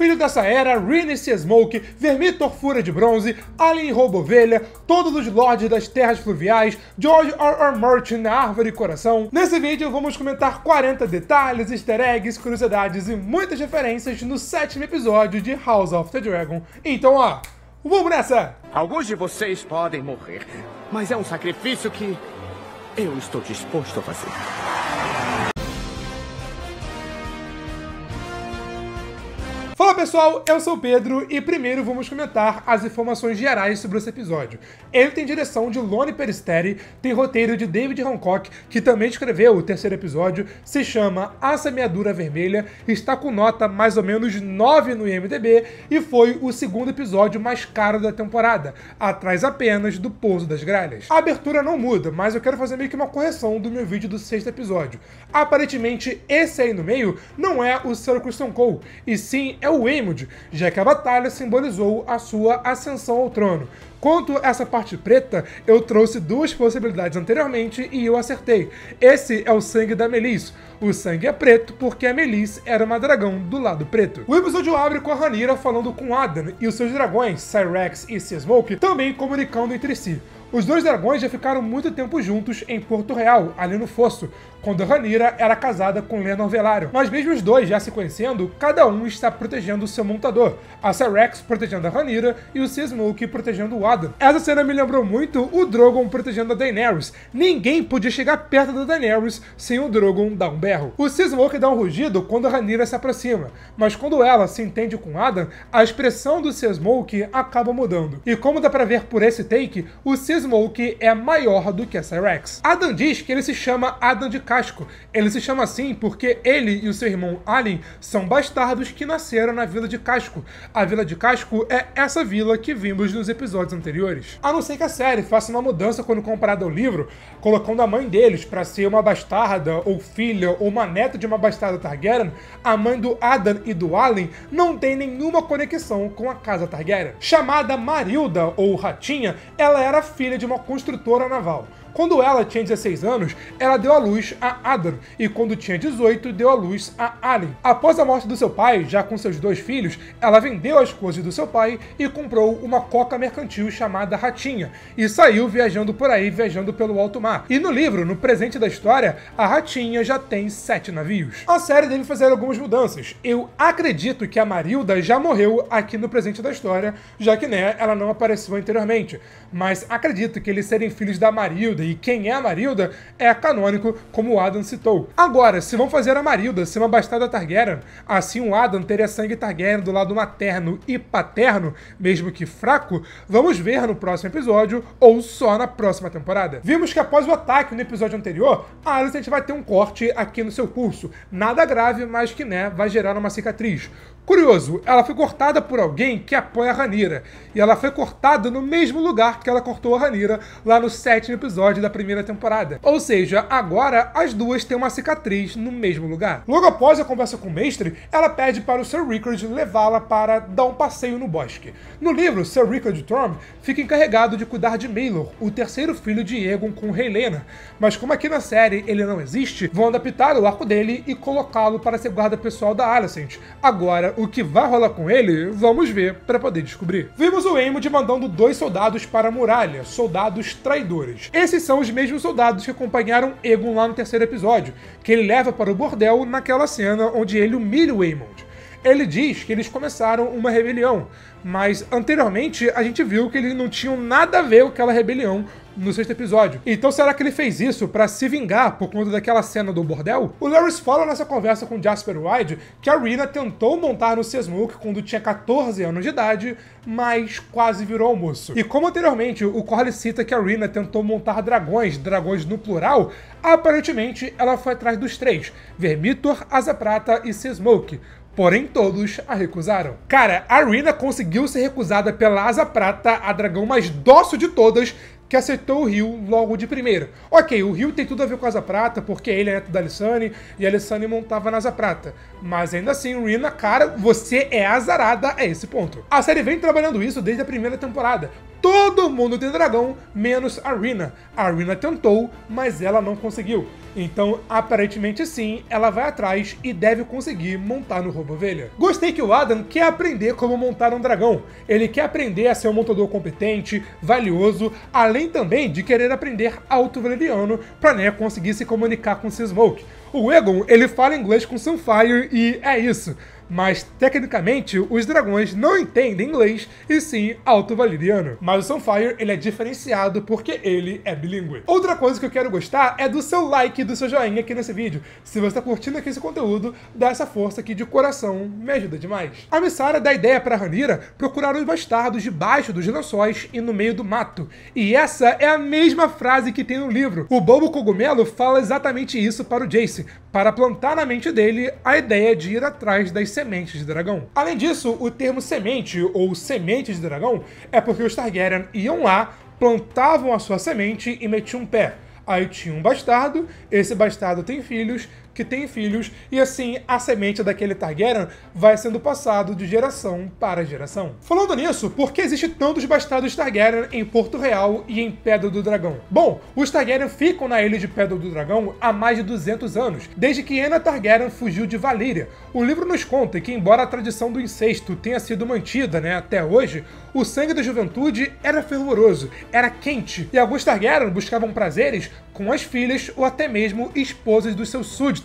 filho dessa era, Rhaenys Smoke, Vermithor Fúria de Bronze, Alyn Roubo-Ovelha, todos os Lordes das Terras Fluviais, George R.R. Martin na Árvore Coração. Nesse vídeo vamos comentar 40 detalhes, easter eggs, curiosidades e muitas referências no 7º episódio de House of the Dragon. Então, ó, vamos nessa! Alguns de vocês podem morrer, mas é um sacrifício que eu estou disposto a fazer. Fala pessoal, eu sou o Pedro e primeiro vamos comentar as informações gerais sobre esse episódio. Ele tem direção de Lone Peristeri, tem roteiro de David Hancock, que também escreveu o 3º episódio, se chama A Semeadura Vermelha, está com nota mais ou menos 9 no IMDb e foi o 2º episódio mais caro da temporada, atrás apenas do Pouso das Gralhas. A abertura não muda, mas eu quero fazer meio que uma correção do meu vídeo do 6º episódio. Aparentemente esse aí no meio não é o Sir Criston Cole, e sim é o Aemond, já que a batalha simbolizou a sua ascensão ao trono. Quanto a essa parte preta, eu trouxe duas possibilidades anteriormente e eu acertei. Esse é o sangue da Meleys. O sangue é preto porque a Meleys era uma dragão do lado preto. O episódio abre com a Rhaenyra falando com Addan e os seus dragões, Syrax e Seasmoke, também comunicando entre si. Os dois dragões já ficaram muito tempo juntos em Porto Real, ali no Fosso, quando a Rhaenyra era casada com Laenor Velaryon. Mas mesmo os dois já se conhecendo, cada um está protegendo o seu montador. A Syrax protegendo a Rhaenyra e o Seasmoke protegendo o Addan. Essa cena me lembrou muito o Drogon protegendo a Daenerys. Ninguém podia chegar perto da Daenerys sem o Drogon dar um berro. O Seasmoke dá um rugido quando a Rhaenyra se aproxima, mas quando ela se entende com Addan, a expressão do Seasmoke acaba mudando. E como dá pra ver por esse take, o Seasmoke é maior do que a Syrax. Addan diz que ele se chama Addan de Casco. Ele se chama assim porque ele e o seu irmão Alyn são bastardos que nasceram na Vila de Casco. A Vila de Casco é essa vila que vimos nos episódios anteriores. A não ser que a série faça uma mudança quando comparada ao livro, colocando a mãe deles para ser uma bastarda, ou filha, ou uma neta de uma bastarda Targaryen, a mãe do Addan e do Alyn não tem nenhuma conexão com a casa Targaryen. Chamada Marilda, ou Ratinha, ela era filha de uma construtora naval. Quando ela tinha 16 anos, ela deu à luz a Addan, e quando tinha 18, deu à luz a Alyn. Após a morte do seu pai, já com seus 2 filhos, ela vendeu as coisas do seu pai e comprou uma coca mercantil chamada Ratinha, e saiu viajando por aí, viajando pelo alto mar. E no livro, no presente da história, a Ratinha já tem 7 navios. A série deve fazer algumas mudanças. Eu acredito que a Marilda já morreu aqui no presente da história, já que, né, ela não apareceu anteriormente. Mas acredito que eles serem filhos da Marilda, e quem é a Marilda é canônico, como o Addan citou. Agora, se vão fazer a Marilda ser uma bastarda Targaryen, assim o Addan teria sangue Targaryen do lado materno e paterno, mesmo que fraco, vamos ver no próximo episódio ou só na próxima temporada. Vimos que após o ataque no episódio anterior, a Alicent vai ter um corte aqui no seu pulso. Nada grave, mas que, né, vai gerar uma cicatriz. Curioso, ela foi cortada por alguém que apoia a Rhaenyra, e ela foi cortada no mesmo lugar que ela cortou a Rhaenyra lá no 7º episódio da primeira temporada. Ou seja, agora as duas têm uma cicatriz no mesmo lugar. Logo após a conversa com o mestre, ela pede para o Sir Rickard levá-la para dar um passeio no bosque. No livro, Sir Rickard Thorne fica encarregado de cuidar de Maelor, o 3º filho de Aegon com Rhaelena, mas como aqui na série ele não existe, vão adaptar o arco dele e colocá-lo para ser guarda pessoal da Alicent. Agora, o que vai rolar com ele, vamos ver para poder descobrir. Vimos o Aemond mandando 2 soldados para a muralha, soldados traidores. Esses são os mesmos soldados que acompanharam Aegon lá no 3º episódio, que ele leva para o bordel naquela cena onde ele humilha o Aemond. Ele diz que eles começaram uma rebelião, mas anteriormente a gente viu que eles não tinham nada a ver com aquela rebelião no 6º episódio. Então será que ele fez isso pra se vingar por conta daquela cena do bordel? O Larys fala nessa conversa com Jasper Wyde que a Rhaenyra tentou montar no Seasmoke quando tinha 14 anos de idade, mas quase virou almoço. E como anteriormente o Corlys cita que a Rhaenyra tentou montar dragões no plural, aparentemente ela foi atrás dos 3, Vermithor, Asa Prata e Seasmoke. Porém, todos a recusaram. Cara, a Rhaenyra conseguiu ser recusada pela Asa Prata, a dragão mais dócil de todas, que aceitou o Rio logo de primeira. Ok, o Rio tem tudo a ver com a Asa Prata, porque ele é neto da Alysanne, e a Alysanne montava na Asa Prata. Mas ainda assim, Rhaenyra, cara, você é azarada a esse ponto. A série vem trabalhando isso desde a primeira temporada. todo mundo tem dragão, menos a Rina. A Rina tentou, mas ela não conseguiu. Então, aparentemente sim, ela vai atrás e deve conseguir montar no Roubo Ovelha. Gostei que o Adam quer aprender como montar um dragão. Ele quer aprender a ser um montador competente, valioso, além também de querer aprender Alto Valeriano para, né, conseguir se comunicar com Seasmoke. O Aegon, ele fala inglês com Sunfire e é isso. Mas, tecnicamente, os dragões não entendem inglês e sim Alto Valeriano. Mas o Sunfire, ele é diferenciado porque ele é bilíngue. Outra coisa que eu quero gostar é do seu like e do seu joinha aqui nesse vídeo. Se você está curtindo aqui esse conteúdo, dá essa força aqui de coração, me ajuda demais. A Missara dá ideia para Rhaenyra procurar os bastardos debaixo dos lençóis e no meio do mato. E essa é a mesma frase que tem no livro. O Bobo Cogumelo fala exatamente isso para o Jace, para plantar na mente dele a ideia de ir atrás das sementes de dragão. Além disso, o termo semente ou sementes de dragão é porque os Targaryen iam lá, plantavam a sua semente e metiam um pé. Aí tinha um bastardo, esse bastardo tem filhos, que tem filhos, e assim a semente daquele Targaryen vai sendo passado de geração para geração. Falando nisso, por que existe tantos bastardos Targaryen em Porto Real e em Pedra do Dragão? Bom, os Targaryen ficam na ilha de Pedra do Dragão há mais de 200 anos, desde que Aenna Targaryen fugiu de Valíria. O livro nos conta que, embora a tradição do incesto tenha sido mantida, né, até hoje, o sangue da juventude era fervoroso, era quente, e alguns Targaryen buscavam prazeres com as filhas ou até mesmo esposas dos seus súditos.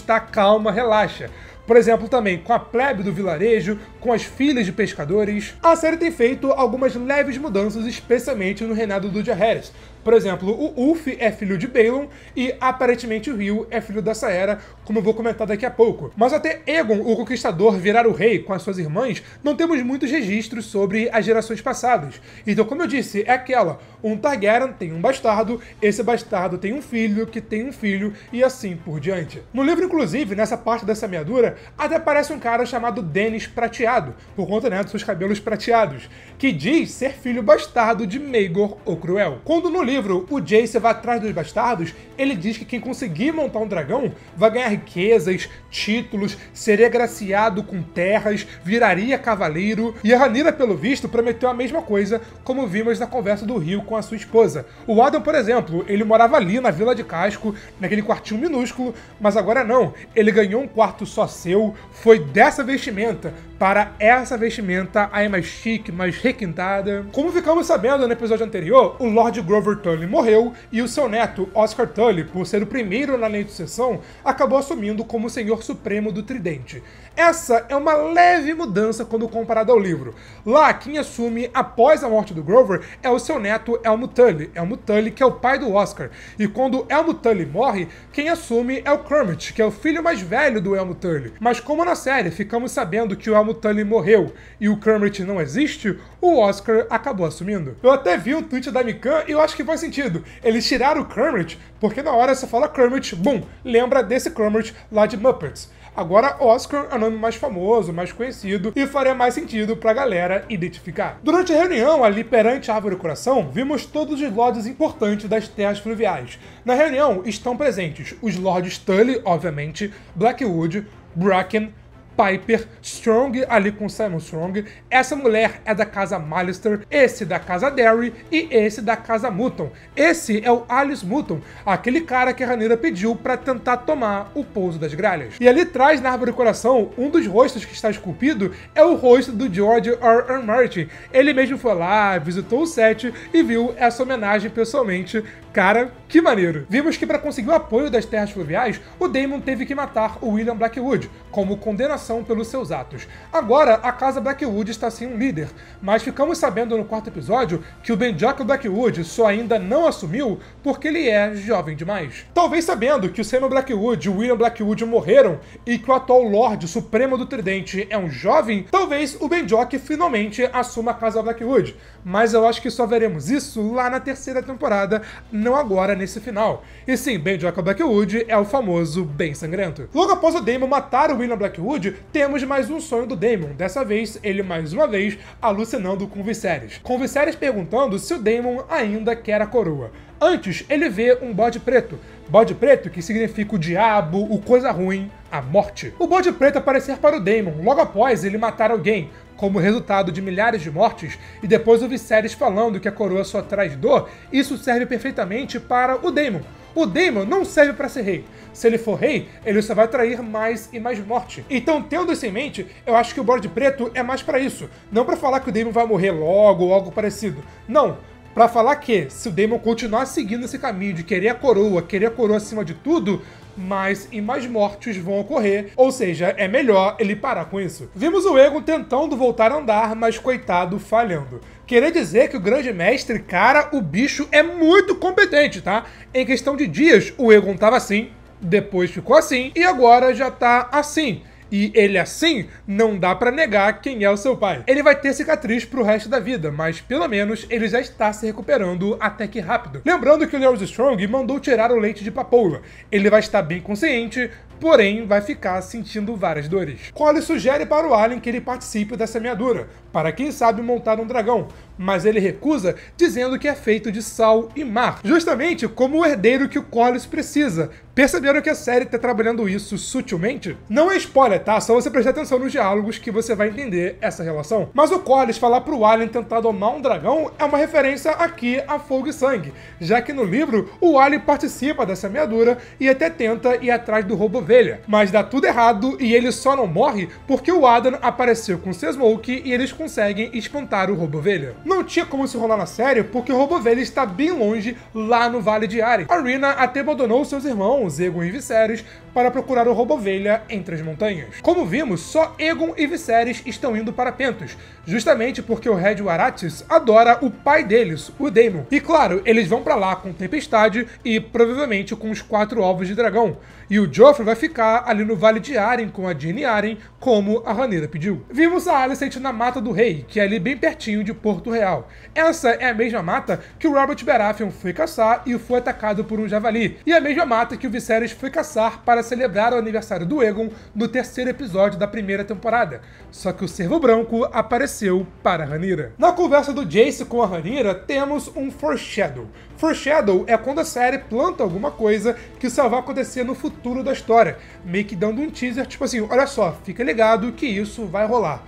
Tá? Calma, relaxa. Por exemplo, também com a plebe do vilarejo, com as filhas de pescadores. A série tem feito algumas leves mudanças, especialmente no reinado do Jaehaerys. Por exemplo, o Ulf é filho de Baelon e aparentemente o Rio é filho da Saera, como eu vou comentar daqui a pouco. Mas até Aegon, o Conquistador, virar o rei com as suas irmãs, não temos muitos registros sobre as gerações passadas. Então, como eu disse, é aquela, um Targaryen tem um bastardo, esse bastardo tem um filho, que tem um filho, e assim por diante. No livro, inclusive, nessa parte da semeadura, até aparece um cara chamado Dennis Prateado, por conta, né, dos seus cabelos prateados, que diz ser filho bastardo de Maegor o Cruel. Quando no livro o Jace vai atrás dos bastardos, ele diz que quem conseguir montar um dragão vai ganhar riquezas, títulos, seria agraciado com terras, viraria cavaleiro, e a Rhaenyra, pelo visto, prometeu a mesma coisa, como vimos na conversa do Rio com a sua esposa. O Adam, por exemplo, ele morava ali na Vila de Casco, naquele quartinho minúsculo, mas agora não, ele ganhou um quarto só seu, foi dessa vestimenta para essa vestimenta aí mais chique, mais requintada. Como ficamos sabendo no episódio anterior, o Lord Grover Tully morreu e o seu neto, Oscar Tully, por ser o primeiro na lei de sucessão, acabou assumindo como Senhor Supremo do Tridente. Essa é uma leve mudança quando comparado ao livro. Lá, quem assume após a morte do Grover é o seu neto Elmo Tully. Elmo Tully, que é o pai do Oscar. E quando Elmo Tully morre, quem assume é o Kermit, que é o filho mais velho do Elmo Tully. Mas como na série ficamos sabendo que o Elmo Tully morreu e o Kermit não existe, o Oscar acabou assumindo. Eu até vi um tweet da Mikan e eu acho que faz sentido. Eles tiraram o Kermit porque na hora você fala Kermit, bum, lembra desse Kermit lá de Muppets. Agora, Oscar é o nome mais famoso, mais conhecido, e faria mais sentido pra galera identificar. Durante a reunião, ali perante a Árvore do Coração, vimos todos os lords importantes das terras fluviais. Na reunião estão presentes os lords Tully, obviamente, Blackwood, Bracken, Piper, Strong, ali com Simon Strong. Essa mulher é da casa Mallister, esse da casa Derry e esse da casa Mutton. Esse é o Alice Mutton, aquele cara que a Rhaenyra pediu pra tentar tomar o pouso das gralhas. E ali atrás, na Árvore do Coração, um dos rostos que está esculpido é o rosto do George R.R. Martin. Ele mesmo foi lá, visitou o set e viu essa homenagem pessoalmente. Cara, que maneiro! Vimos que para conseguir o apoio das terras fluviais, o Daemon teve que matar o William Blackwood, como condenação pelos seus atos. Agora, a casa Blackwood está sem um líder, mas ficamos sabendo no quarto episódio que o Benioff Blackwood só ainda não assumiu porque ele é jovem demais. Talvez sabendo que o Samuel Blackwood e o William Blackwood morreram e que o atual Lorde Supremo do Tridente é um jovem, talvez o Benioff finalmente assuma a casa Blackwood. Mas eu acho que só veremos isso lá na terceira temporada, não agora nesse final. E sim, Benioff Blackwood é o famoso bem sangrento. Logo após o Daemon matar o William Blackwood, temos mais um sonho do Daemon. Dessa vez, ele mais uma vez alucinando com Viserys. Com Viserys perguntando se o Daemon ainda quer a coroa. Antes, ele vê um bode preto. Bode preto que significa o diabo, o coisa ruim, a morte. O bode preto aparecer para o Daemon logo após ele matar alguém, como resultado de milhares de mortes, e depois o Viserys falando que a coroa só traz dor, isso serve perfeitamente para o Daemon. O Daemon não serve para ser rei. Se ele for rei, ele só vai trair mais e mais morte. Então, tendo isso em mente, eu acho que o bode preto é mais para isso. Não para falar que o Daemon vai morrer logo ou algo parecido. Não. Pra falar que, se o Daemon continuar seguindo esse caminho de querer a coroa acima de tudo, mais e mais mortes vão ocorrer, ou seja, é melhor ele parar com isso. Vimos o Aegon tentando voltar a andar, mas coitado, falhando. Querer dizer que o grande mestre, cara, o bicho é muito competente, tá? Em questão de dias, o Aegon tava assim, depois ficou assim, e agora já tá assim. E ele assim, não dá pra negar quem é o seu pai. Ele vai ter cicatriz pro resto da vida, mas pelo menos ele já está se recuperando até que rápido. Lembrando que o Larys Strong mandou tirar o leite de papoula. Ele vai estar bem consciente, porém vai ficar sentindo várias dores. Corlys sugere para o Allen que ele participe da semeadura, para quem sabe montar um dragão, mas ele recusa, dizendo que é feito de sal e mar, justamente como o herdeiro que o Corlys precisa. Perceberam que a série está trabalhando isso sutilmente? Não é spoiler, tá? Só você prestar atenção nos diálogos que você vai entender essa relação. Mas o Corlys falar pro Allen tentar domar um dragão é uma referência aqui a Fogo e Sangue, já que no livro o Allen participa da semeadura e até tenta ir atrás do Roubo-Ovelha. Mas dá tudo errado e ele só não morre porque o Addan apareceu com seu Smoke e eles conseguem espantar o Roubo-Ovelha. Não tinha como se rolar na série porque o Roubo-Ovelha está bem longe, lá no Vale de Arryn. A Rhaena até abandonou seus irmãos, Aegon e Viserys, para procurar o Roubo-Ovelha entre as montanhas. Como vimos, só Aegon e Viserys estão indo para Pentos, justamente porque o Red Aratis adora o pai deles, o Daemon. E claro, eles vão para lá com Tempestade e provavelmente com os 4 ovos de dragão. E o Joffrey vai ficar ali no Vale de Arryn com a Dany Arryn, como a Rhaenyra pediu. Vimos a Alicent na Mata do Rei, que é ali bem pertinho de Porto Real. Essa é a mesma mata que o Robert Baratheon foi caçar e foi atacado por um javali. E a mesma mata que o Viserys foi caçar para celebrar o aniversário do Aegon no 3º episódio da 1ª temporada. Só que o Cervo Branco apareceu para a Rhaenyra. Na conversa do Jace com a Rhaenyra, temos um foreshadow. Foreshadow é quando a série planta alguma coisa que só vai acontecer no futuro da história, meio que dando um teaser, tipo assim, olha só, fica ligado que isso vai rolar.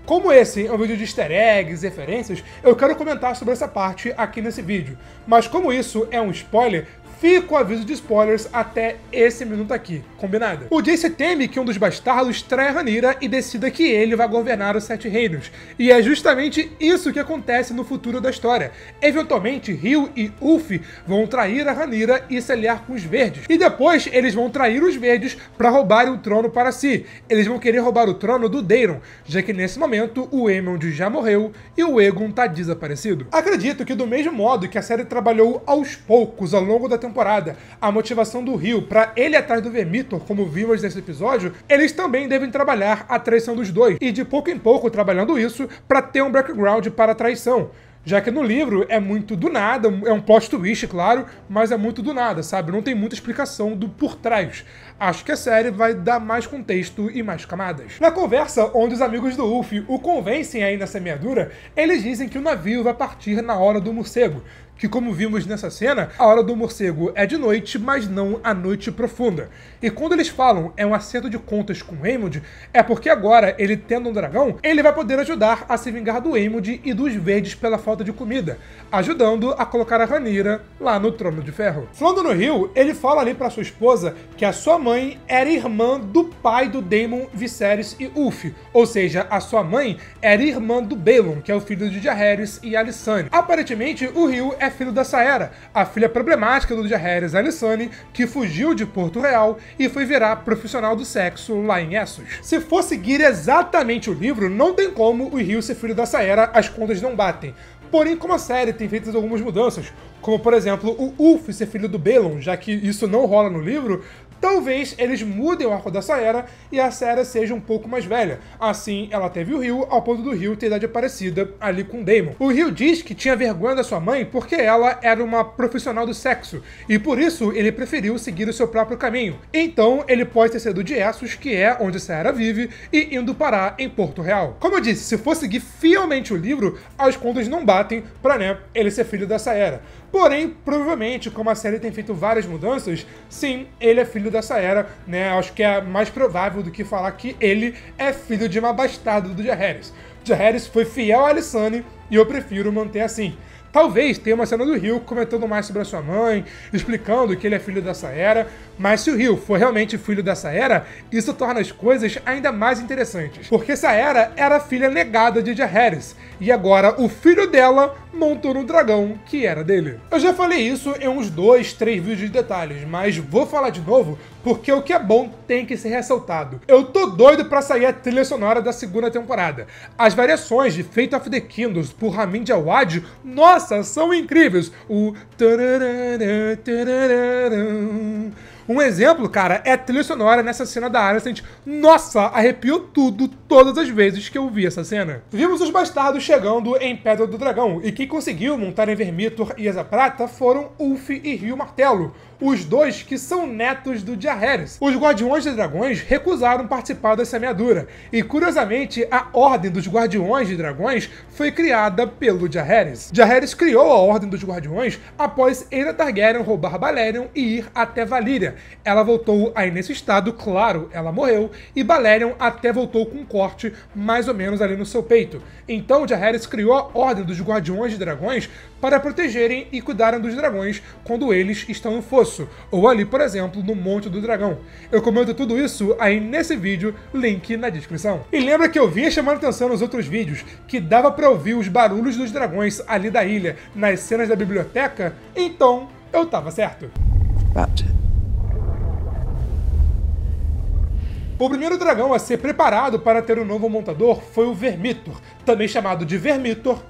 Como esse é um vídeo de easter eggs e referências, eu quero comentar sobre essa parte aqui nesse vídeo. Mas como isso é um spoiler, fica o aviso de spoilers até esse minuto aqui, combinado? O Jace teme que um dos bastardos traia a Rhaenyra e decida que ele vai governar os 7 reinos. E é justamente isso que acontece no futuro da história. Eventualmente, Hugh e Ulf vão trair a Rhaenyra e se aliar com os Verdes. E depois eles vão trair os Verdes para roubarem o trono para si. Eles vão querer roubar o trono do Daemon, já que nesse momento o Aemond já morreu e o Aegon tá desaparecido. Acredito que do mesmo modo que a série trabalhou aos poucos ao longo da temporada a motivação do Hugh para ele atrás do Vermithor, como vimos nesse episódio, eles também devem trabalhar a traição dos dois, e de pouco em pouco trabalhando isso para ter um background para a traição. Já que no livro é muito do nada, é um plot twist, claro, mas é muito do nada, sabe? Não tem muita explicação do por trás. Acho que a série vai dar mais contexto e mais camadas. Na conversa onde os amigos do Ulf o convencem aí na semeadura, eles dizem que o navio vai partir na hora do morcego, que como vimos nessa cena, a hora do morcego é de noite, mas não a noite profunda. E quando eles falam é um acerto de contas com Aemond, é porque agora, ele tendo um dragão, ele vai poder ajudar a se vingar do Aemond e dos Verdes pela falta de comida, ajudando a colocar a Rhaenyra lá no Trono de Ferro. Falando no Rio, ele fala ali pra sua esposa que a sua mãe era irmã do pai do Daemon, Viserys e Ulf, ou seja, a sua mãe era irmã do Balon, que é o filho de Jaehaerys e Alysanne. Aparentemente, o Rio é filho da Saera, a filha problemática do Jaehaerys, Alysanne, que fugiu de Porto Real e foi virar profissional do sexo lá em Essos. Se for seguir exatamente o livro, não tem como o Rio ser filho da Saera, as contas não batem. Porém, como a série tem feito algumas mudanças, como por exemplo o Ulf ser filho do Balon, já que isso não rola no livro, talvez eles mudem o arco da Saera e a Saera seja um pouco mais velha. Assim, ela teve o Rio ao ponto do Rio ter idade parecida ali com Daemon. O Rio diz que tinha vergonha da sua mãe porque ela era uma profissional do sexo, e por isso ele preferiu seguir o seu próprio caminho. Então, ele pode ter sido de Essos, que é onde Saera vive, e indo parar em Porto Real. Como eu disse, se for seguir fielmente o livro, as contas não batem pra, ele ser filho da Saera. Porém, provavelmente, como a série tem feito várias mudanças, sim, ele é filho da Saera, né? Acho que é mais provável do que falar que ele é filho de uma bastarda do Jaehaerys. Jaehaerys foi fiel a Alysanne e eu prefiro manter assim. Talvez tenha uma cena do Ryu comentando mais sobre a sua mãe, explicando que ele é filho da Saera, mas se o Ryu for realmente filho da Saera, isso torna as coisas ainda mais interessantes. Porque Saera era a filha negada de Jaehaerys, e agora o filho dela montou no dragão que era dele. Eu já falei isso em uns 2, 3 vídeos de detalhes, mas vou falar de novo porque o que é bom tem que ser ressaltado. Eu tô doido pra sair a trilha sonora da segunda temporada. As variações de Fate of the Kingdoms por Ramin Djawad, nossa, são incríveis. Um exemplo, cara, é a trilha sonora nessa cena da Alicent. Nossa, arrepiou tudo todas as vezes que eu vi essa cena. Vimos os bastardos chegando em Pedra do Dragão, e quem conseguiu montar em Vermithor e Asa Prata foram Ulf e Ryu Martelo, os dois que são netos do Jaehaerys. Os Guardiões de Dragões recusaram participar da semeadura, e curiosamente a Ordem dos Guardiões de Dragões foi criada pelo Jaehaerys. Jaehaerys criou a Ordem dos Guardiões após Aeria Targaryen roubar Balerion e ir até Valyria. Ela voltou aí nesse estado, claro, ela morreu, e Balerion até voltou com um corte mais ou menos ali no seu peito. Então Jaehaerys criou a Ordem dos Guardiões de Dragões para protegerem e cuidarem dos dragões quando eles estão no fosso, ou ali, por exemplo, no Monte do Dragão. Eu comento tudo isso aí nesse vídeo, link na descrição. E lembra que eu vinha chamando atenção nos outros vídeos, que dava pra ouvir os barulhos dos dragões ali da ilha, nas cenas da biblioteca? Então, eu tava certo. O primeiro dragão a ser preparado para ter um novo montador foi o Vermithor, também chamado de Vermithor,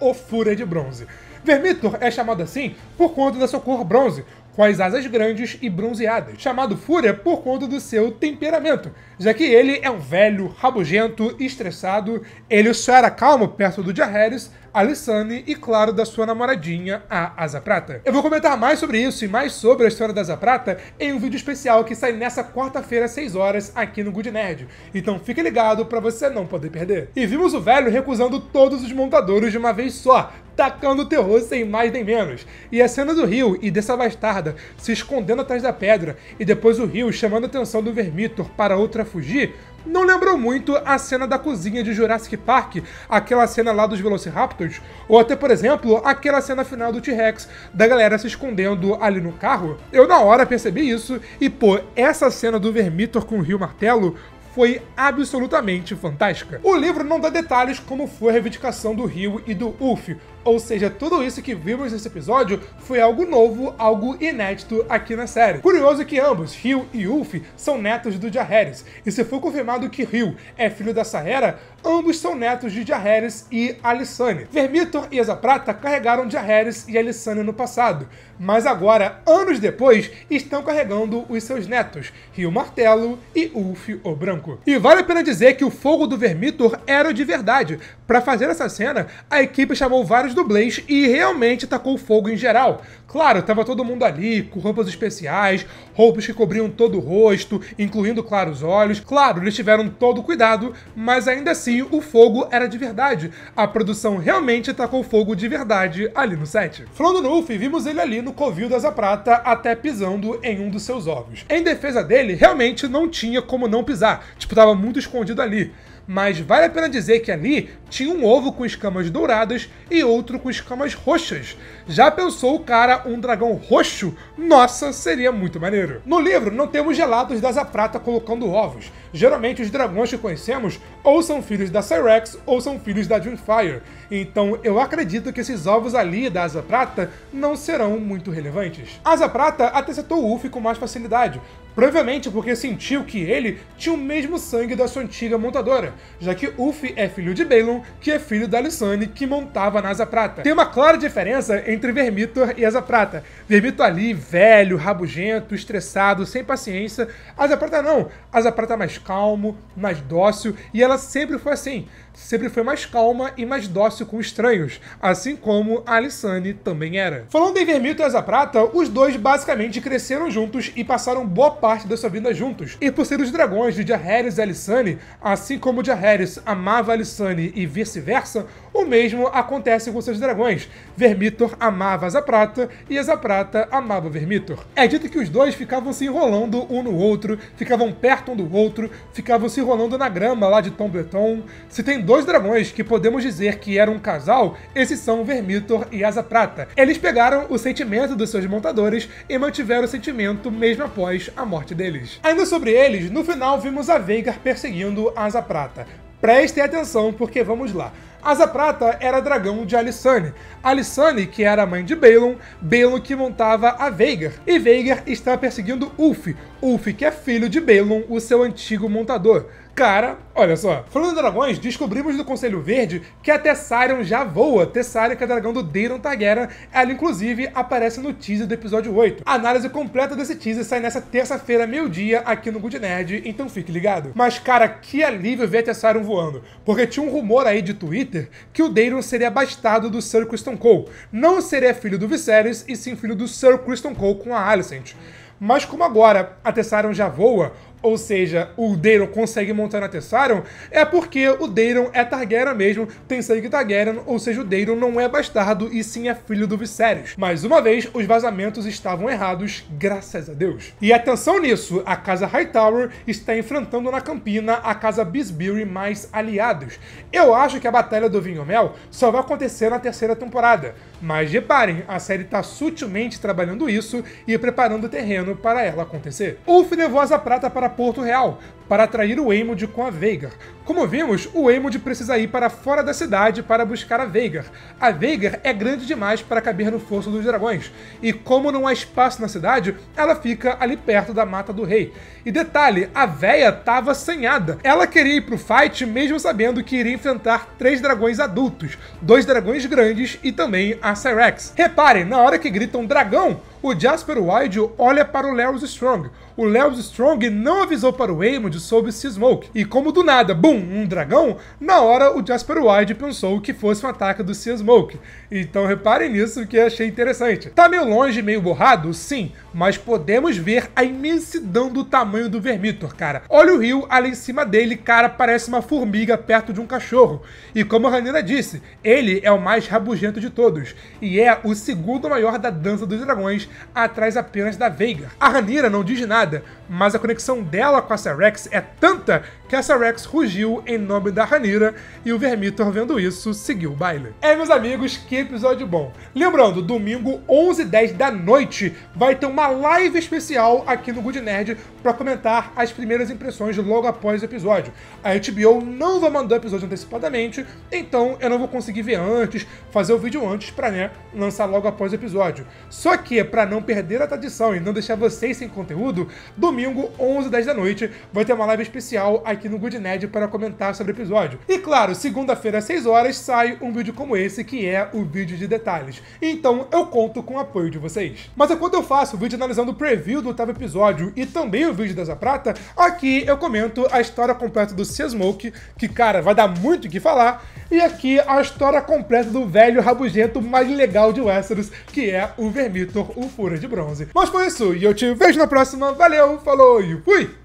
o Fúria de Bronze. Vermithor é chamado assim por conta da sua cor bronze, com as asas grandes e bronzeadas, chamado Fúria por conta do seu temperamento, já que ele é um velho, rabugento, estressado. Ele só era calmo perto do Jaehaerys, Alysanne e, claro, da sua namoradinha, a Asa Prata. Eu vou comentar mais sobre isso e mais sobre a história da Asa Prata em um vídeo especial que sai nessa quarta-feira às 6 horas aqui no Good Nerd, então fique ligado pra você não poder perder. E vimos o velho recusando todos os montadores de uma vez só, tacando terror sem mais nem menos. E a cena do Ryu e dessa bastarda se escondendo atrás da pedra, e depois o Ryu chamando a atenção do Vermithor para outra fugir, não lembrou muito a cena da cozinha de Jurassic Park, aquela cena lá dos Velociraptors, ou até, por exemplo, aquela cena final do T-Rex, da galera se escondendo ali no carro? Eu na hora percebi isso, e pô, essa cena do Vermithor com o Ryu Martelo foi absolutamente fantástica. O livro não dá detalhes como foi a reivindicação do Ryu e do Ulf, ou seja, tudo isso que vimos nesse episódio foi algo novo, algo inédito aqui na série. Curioso que ambos, Ryu e Ulf, são netos do Jaehaerys, e se for confirmado que Ryu é filho da Saera, ambos são netos de Jaehaerys e Alysanne. Vermithor e Asa Prata carregaram Jaehaerys e Alysanne no passado, mas agora, anos depois, estão carregando os seus netos, Ryu Martelo e Ulf o Branco. E vale a pena dizer que o fogo do Vermithor era de verdade. Para fazer essa cena, a equipe chamou vários dublês e realmente tacou fogo em geral. Claro, tava todo mundo ali, com roupas especiais, roupas que cobriam todo o rosto, incluindo, claro, os olhos. Claro, eles tiveram todo o cuidado, mas ainda assim o fogo era de verdade. A produção realmente tacou fogo de verdade ali no set. Falando no Ulf, vimos ele ali no covil da Asa Prata, até pisando em um dos seus ovos. Em defesa dele, realmente não tinha como não pisar, tipo, tava muito escondido ali. Mas vale a pena dizer que ali tinha um ovo com escamas douradas e outro com escamas roxas. Já pensou o cara um dragão roxo? Nossa, seria muito maneiro. No livro não temos relatos da Asa Prata colocando ovos. Geralmente os dragões que conhecemos ou são filhos da Syrax ou são filhos da Dreamfire. Então eu acredito que esses ovos ali da Asa Prata não serão muito relevantes. A Asa Prata até citou o Ulf com mais facilidade, provavelmente porque sentiu que ele tinha o mesmo sangue da sua antiga montadora, já que Ulf é filho de Balon, que é filho da Alysanne, que montava na Asa Prata. Tem uma clara diferença entre Vermithor e Asa Prata. Vermithor ali, velho, rabugento, estressado, sem paciência. Asa Prata não. Asa Prata mais calmo, mais dócil, e ela sempre foi assim. Sempre foi mais calma e mais dócil com estranhos, assim como a Alysanne também era. Falando em Vermithor e Asa Prata, os dois basicamente cresceram juntos e passaram boa parte da sua vida juntos. E por ser os dragões de Jaehaerys e Alysanne, assim como Jaehaerys amava Alysanne e vice-versa, o O mesmo acontece com seus dragões. Vermithor amava Azaprata e Azaprata amava Vermithor. É dito que os dois ficavam se enrolando um no outro, ficavam perto um do outro, ficavam se enrolando na grama lá de Tom Breton. Se tem dois dragões que podemos dizer que eram um casal, esses são Vermithor e Azaprata. Eles pegaram o sentimento dos seus montadores e mantiveram o sentimento mesmo após a morte deles. Ainda sobre eles, no final vimos a Veigar perseguindo a Azaprata. Prestem atenção porque vamos lá. Azaprata era dragão de Alysanne. Alysanne, que era a mãe de Balon, Balon que montava a Veigar. E Veigar está perseguindo Ulf. Ulf, que é filho de Balon, o seu antigo montador. Cara, olha só. Falando de dragões, descobrimos no Conselho Verde que a Tessarion já voa. Tessarion, que é dragão do Daeron Targaryen, ela inclusive aparece no teaser do episódio 8. A análise completa desse teaser sai nessa terça-feira, meio-dia, aqui no Good Nerd, então fique ligado. Mas, cara, que alívio ver a Tessarion voando. Porque tinha um rumor aí de Twitter que o Daeron seria bastardo do Sir Criston Cole. Não seria filho do Viserys, e sim filho do Sir Criston Cole com a Alicent. Mas como agora a Tessarion já voa, ou seja, o Daeron consegue montar na Tessarion, é porque o Daeron é Targaryen mesmo, tem sangue Targaryen, ou seja, o Daeron não é bastardo e sim é filho do Viserys. Mais uma vez, os vazamentos estavam errados, graças a Deus. E atenção nisso, a Casa Hightower está enfrentando na Campina a Casa Bisbury mais aliados. Eu acho que a Batalha do Vinho-Mel só vai acontecer na terceira temporada, mas reparem, a série está sutilmente trabalhando isso e preparando o terreno para ela acontecer. Ulf levou Azaprata para Porto Real, para atrair o Aemond com a Veigar. Como vimos, o Aemond precisa ir para fora da cidade para buscar a Veigar. A Veigar é grande demais para caber no Fosso dos Dragões, e como não há espaço na cidade, ela fica ali perto da Mata do Rei. E detalhe, a véia tava assanhada. Ela queria ir pro fight mesmo sabendo que iria enfrentar 3 dragões adultos, 2 dragões grandes e também a Syrax. Reparem, na hora que gritam dragão, o Jasper Wylde olha para o Larys Strong. O Larys Strong não avisou para o Aemond sobre Sea-Smoke. E como do nada, bum, um dragão, na hora o Jasper Wylde pensou que fosse um ataque do Sea-Smoke. Então reparem nisso que eu achei interessante. Tá meio longe, meio borrado? Sim, mas podemos ver a imensidão do tamanho do Vermithor, cara. Olha o rio ali em cima dele, cara, parece uma formiga perto de um cachorro. E como a Rhaenyra disse, ele é o mais rabugento de todos. E é o segundo maior da Dança dos Dragões, atrás apenas da Veigar. A Rhaenyra não diz nada, mas a conexão dela com a Syrax é tanta que a Syrax rugiu em nome da Rhaenyra e o Vermithor, vendo isso, seguiu o baile. Meus amigos, que episódio bom. Lembrando, domingo 11h10 da noite vai ter uma live especial aqui no Good Nerd para comentar as primeiras impressões logo após o episódio. A HBO não vai mandar o episódio antecipadamente, então eu não vou conseguir ver antes, fazer o vídeo antes para, né, lançar logo após o episódio. Só que, para não perder a tradição e não deixar vocês sem conteúdo, domingo 11h10 da noite vai ter uma live especial aqui no Good Nerd para comentar sobre o episódio. E claro, segunda-feira às 6 horas sai um vídeo como esse, que é o vídeo de detalhes. Então eu conto com o apoio de vocês. Mas enquanto eu faço o vídeo analisando o preview do 8º episódio e também o vídeo da Azaprata, aqui eu comento a história completa do Sea-Smoke, que, cara, vai dar muito o que falar, e aqui a história completa do velho rabugento mais legal de Westeros, que é o Vermithor, o Fúria de Bronze. Mas foi isso, e eu te vejo na próxima. Valeu, falou e fui!